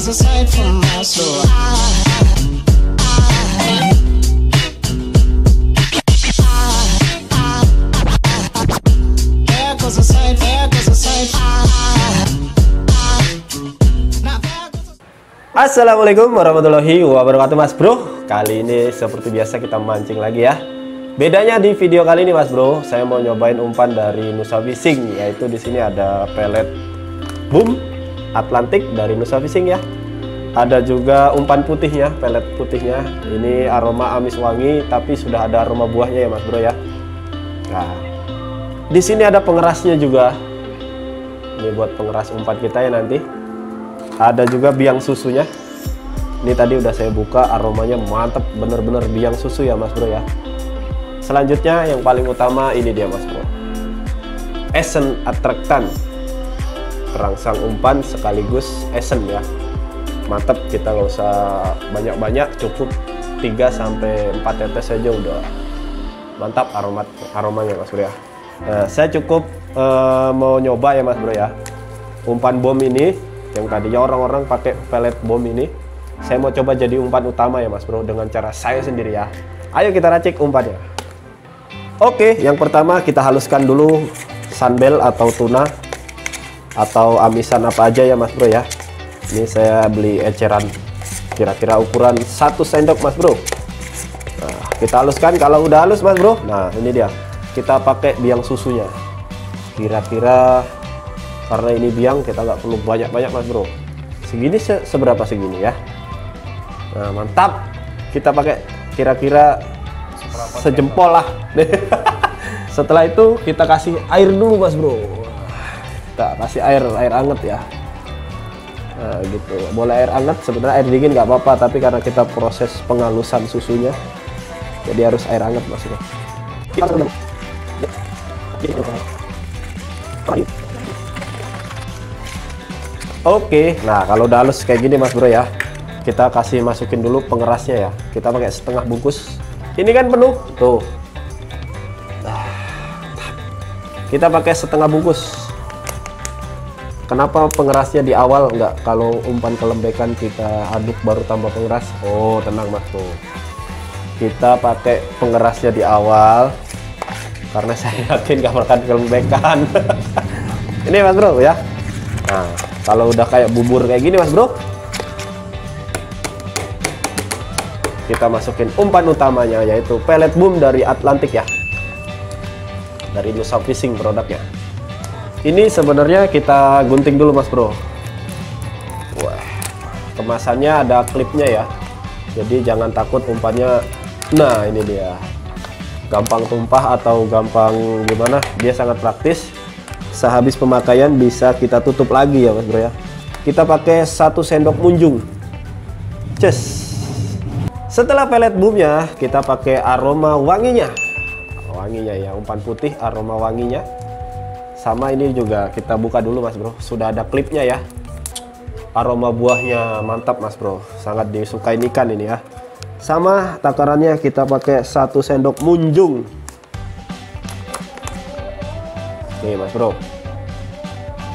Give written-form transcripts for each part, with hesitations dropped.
goes aside from my soul. There goes aside, there goes aside. Assalamualaikum warahmatullahi wabarakatuh Mas Bro. Kali ini seperti biasa kita mancing lagi ya. Bedanya di video kali ini Mas Bro, saya mau nyobain umpan dari Nusa Fishing, yaitu di sini ada pelet boom Atlantik dari Nusa Fishing ya. Ada juga umpan putihnya, pelet putihnya. Ini aroma amis wangi, tapi sudah ada aroma buahnya ya Mas Bro ya. Nah, di sini ada pengerasnya juga. Ini buat pengeras umpan kita ya nanti. Ada juga biang susunya. Ini tadi udah saya buka, aromanya mantep, bener-bener biang susu ya Mas Bro ya. Selanjutnya yang paling utama ini dia Mas Bro, Esen Attractant, perangsang umpan sekaligus esen ya. Mantep, kita nggak usah banyak-banyak, cukup 3-4 tetes saja udah mantap aromanya Mas Bro ya. Nah, saya cukup mau nyoba ya Mas Bro ya, umpan bom ini yang tadinya orang-orang pakai pelet bom ini, saya mau coba jadi umpan utama ya Mas Bro dengan cara saya sendiri ya. Ayo kita racik umpannya. Oke, yang pertama kita haluskan dulu sunbel atau tuna atau amisan apa aja ya Mas Bro ya. Ini saya beli eceran kira-kira ukuran 1 sendok Mas Bro. Nah, kita haluskan. Kalau udah halus Mas Bro, nah ini dia, kita pakai biang susunya. Kira-kira karena ini biang, kita nggak perlu banyak-banyak Mas Bro. Segini seberapa segini ya. Nah mantap, kita pakai kira-kira sejempol lah. Setelah itu kita kasih air dulu Mas Bro. Kita kasih air hangat ya. Nah gitu, boleh air hangat, sebenarnya air dingin nggak apa-apa, tapi karena kita proses penghalusan susunya, jadi harus air hangat Mas Bro. Oke, nah kalau udah halus kayak gini Mas Bro ya, kita kasih masukin dulu pengerasnya ya. Kita pakai setengah bungkus. Ini kan penuh tuh. Kita pakai setengah bungkus. Kenapa pengerasnya di awal, enggak kalau umpan kelembekan kita aduk baru tambah pengeras? Oh tenang Mas Bro, kita pakai pengerasnya di awal karena saya yakin gak akan kelembekan. Ini Mas Bro ya. Nah kalau udah kayak bubur kayak gini Mas Bro, kita masukin umpan utamanya, yaitu pelet boom dari Atlantik ya, dari Nusa Fishing produknya. Ini sebenarnya kita gunting dulu Mas Bro. Wah, kemasannya ada klipnya ya, jadi jangan takut umpannya. Nah ini dia, gampang tumpah atau gampang gimana, dia sangat praktis. Sehabis pemakaian bisa kita tutup lagi ya Mas Bro ya. Kita pakai 1 sendok munjung. Ces. Setelah pelet boomnya, kita pakai aroma wanginya. Wanginya ya, umpan putih aroma wanginya. Sama ini juga kita buka dulu Mas Bro. Sudah ada klipnya ya. Aroma buahnya mantap Mas Bro. Sangat disukai ikan ini ya. Sama takarannya kita pakai 1 sendok munjung. Nih Mas Bro,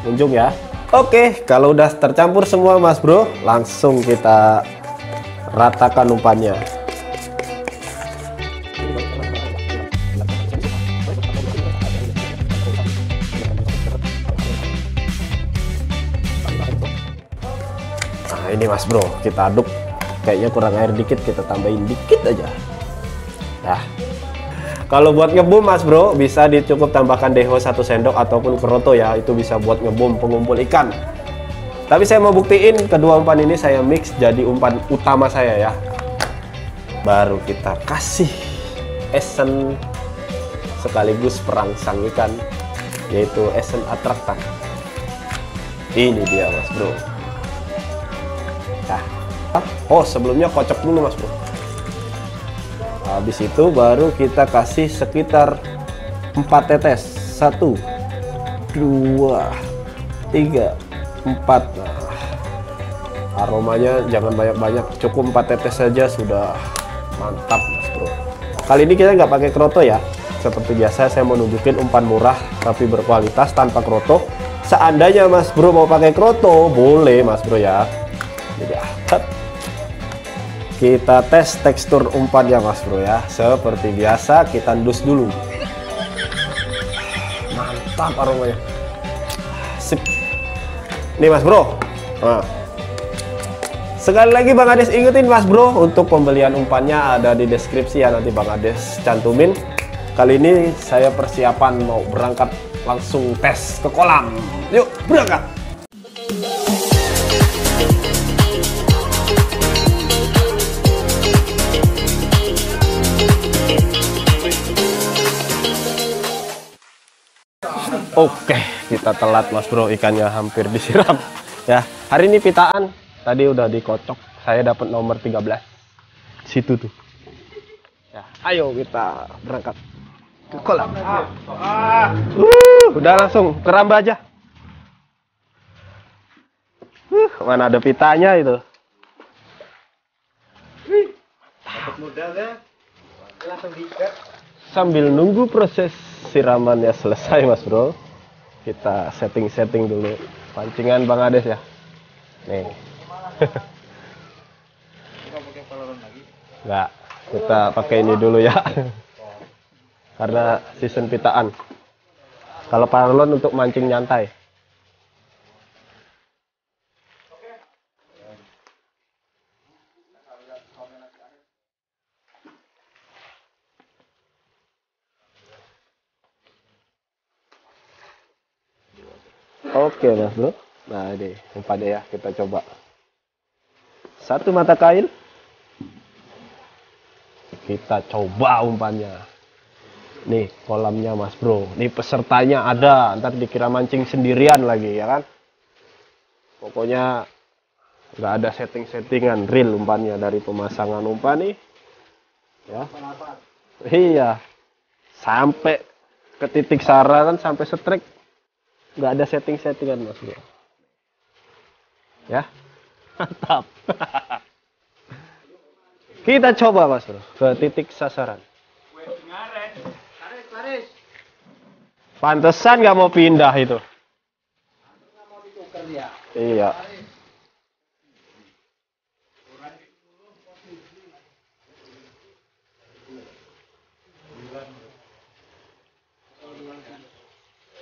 munjung ya. Oke, kalau udah tercampur semua Mas Bro, langsung kita ratakan umpannya. Nah ini Mas Bro, kita aduk. Kayaknya kurang air dikit, kita tambahin dikit aja. Nah, kalau buat ngebum Mas Bro, bisa dicukup tambahkan deho 1 sendok ataupun keroto ya. Itu bisa buat ngebum pengumpul ikan. Tapi saya mau buktiin kedua umpan ini saya mix jadi umpan utama saya ya. Baru kita kasih esen sekaligus perangsang ikan, yaitu Esen Attractant. Ini dia Mas Bro. Nah, oh sebelumnya kocok dulu Mas Bro. Habis itu baru kita kasih sekitar 4 tetes. 1, 2, 3, 4. Nah, aromanya jangan banyak-banyak, cukup 4 tetes saja sudah mantap Mas Bro. Kali ini kita nggak pakai kroto ya. Seperti biasa saya mau nunjukin umpan murah tapi berkualitas tanpa kroto. Seandainya Mas Bro mau pakai kroto, boleh Mas Bro ya. Jadi kita tes tekstur umpannya Mas Bro ya. Seperti biasa kita endus dulu. Mantap aromanya. Sip. Nih Mas Bro. Nah. Sekali lagi Bang Ades ingetin Mas Bro, untuk pembelian umpannya ada di deskripsi ya, nanti Bang Ades cantumin. Kali ini saya persiapan mau berangkat langsung tes ke kolam. Yuk berangkat. Oke, kita telat Mas Bro, ikannya hampir disiram ya. Hari ini pitaan tadi udah dikocok, saya dapat nomor 13 situ tuh ya. Ayo kita berangkat ke kolam. Udah langsung keramba aja. Mana ada pitanya itu. Sambil nunggu proses siramannya selesai Mas Bro, kita setting dulu pancingan Bang Ades ya. Nih. Enggak, kita pakai ini dulu ya. Karena season pitaan. Kalau paralon untuk mancing nyantai. Oke Mas Bro. Nah ini umpannya ya, kita coba. Satu mata kail. Kita coba umpannya. Nih kolamnya Mas Bro. Nih pesertanya ada. Ntar dikira mancing sendirian lagi ya kan. Pokoknya nggak ada settingan, real umpannya dari pemasangan umpan nih. Ya. Iya. Sampai ke titik sasaran, sampai strike. Nggak ada settingan Mas Bro. Ya. Mantap. Kita coba Mas Bro ke titik sasaran. Pantesan nggak mau pindah itu. Iya.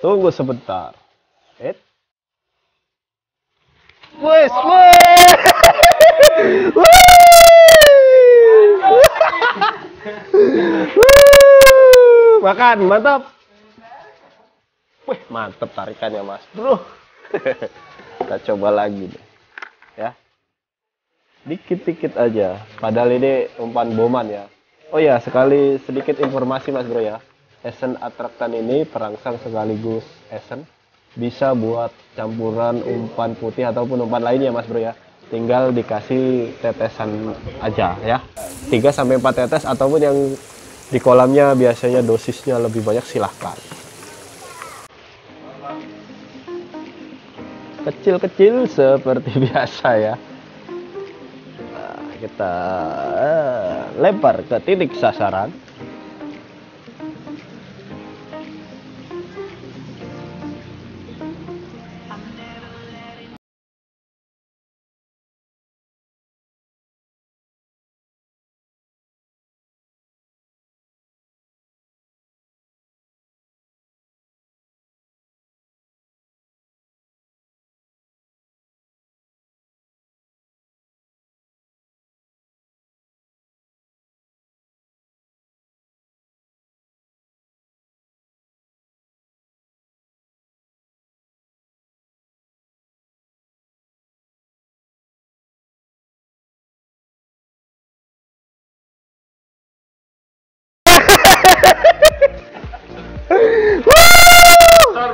Tunggu sebentar. Wes. Makan, mantap. Wih, mantap tarikannya Mas Bro. Kita coba lagi deh. Ya. Dikit-dikit aja. Padahal ini umpan boman ya. Oh ya, sedikit informasi Mas Bro ya. Esen atraktan ini perangsang sekaligus esen. Bisa buat campuran umpan putih ataupun umpan lainnya Mas Bro ya. Tinggal dikasih tetesan aja ya. 3-4 tetes ataupun yang di kolamnya biasanya dosisnya lebih banyak silahkan. Kecil-kecil seperti biasa ya. Nah, kita lempar ke titik sasaran.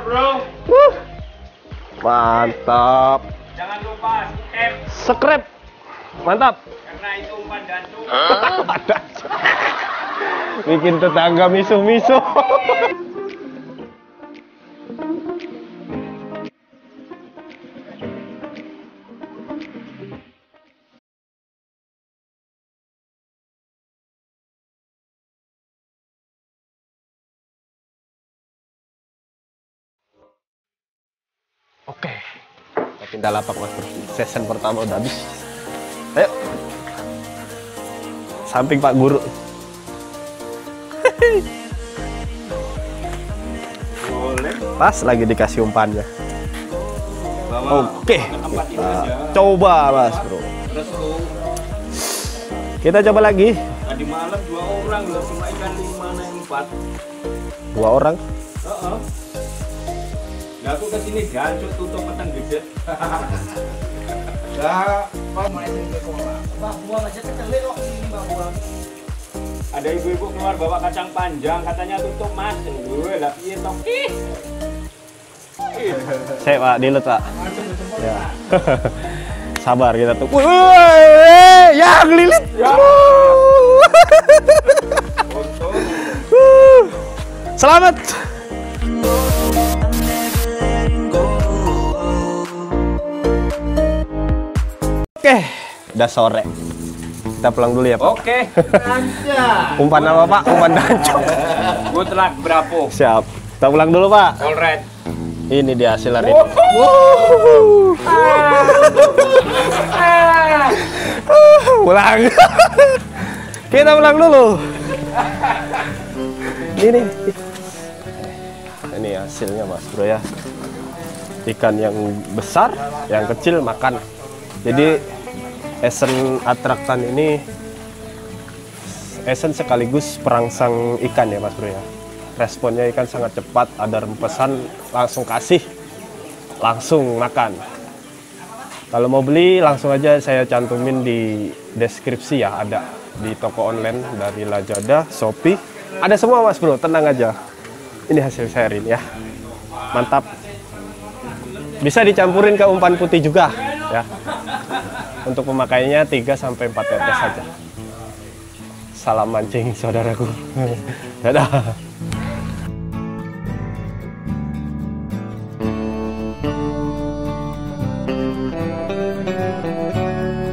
Bro. Mantap. Jangan lupa Subscribe. Mantap. karena itu umpan gantung. Bikin tetangga misu-misu. Oke, kita pindah lapak Mas Bro. Season pertama udah habis. Ayo. Samping Pak Guru. Boleh. Pas lagi dikasih umpannya. Bawa Oke. ke tempat ini Kita aja. coba Mas Bro. Terus tuh Kita coba lagi. tadi malam 2 orang loh, cuma ikan 5 naik 4. 2 orang. Heeh. Nah, aku kesini gancuk tutup petang gede. Lah, kok mau SMP sekolah? Mbak buang aja kecelek kok ini Mbak buang. Ada ibu-ibu keluar bawa kacang panjang, katanya tutup mas. Gue lah piye toh? Saya Pak, dilut Pak. Ya. Sabar kita tuh. Ya ngelilit. Ya. Untung. Selamat. Oke, udah sore. Kita pulang dulu ya Pak. Oke. Umpan apa Pak? Umpan dancuk. Gue telat berapa? Siap. Kita pulang dulu Pak. Alright. Ini dia hasil hari ini. Pulang. Kita pulang dulu. Ini. Ini hasilnya Mas Bro ya. Ikan yang besar, yang kecil makan. Jadi esen atraktan ini esen sekaligus perangsang ikan ya Mas Bro ya. Responnya ikan sangat cepat, ada rempesan langsung kasih, langsung makan. Kalau mau beli langsung aja saya cantumin di deskripsi ya, ada di toko online dari Lazada, Shopee, ada semua Mas Bro, tenang aja. Ini hasil saya hari ini ya, mantap. Bisa dicampurin ke umpan putih juga ya. Untuk pemakaiannya 3-4 tetes saja. Salam mancing saudaraku. Dadah.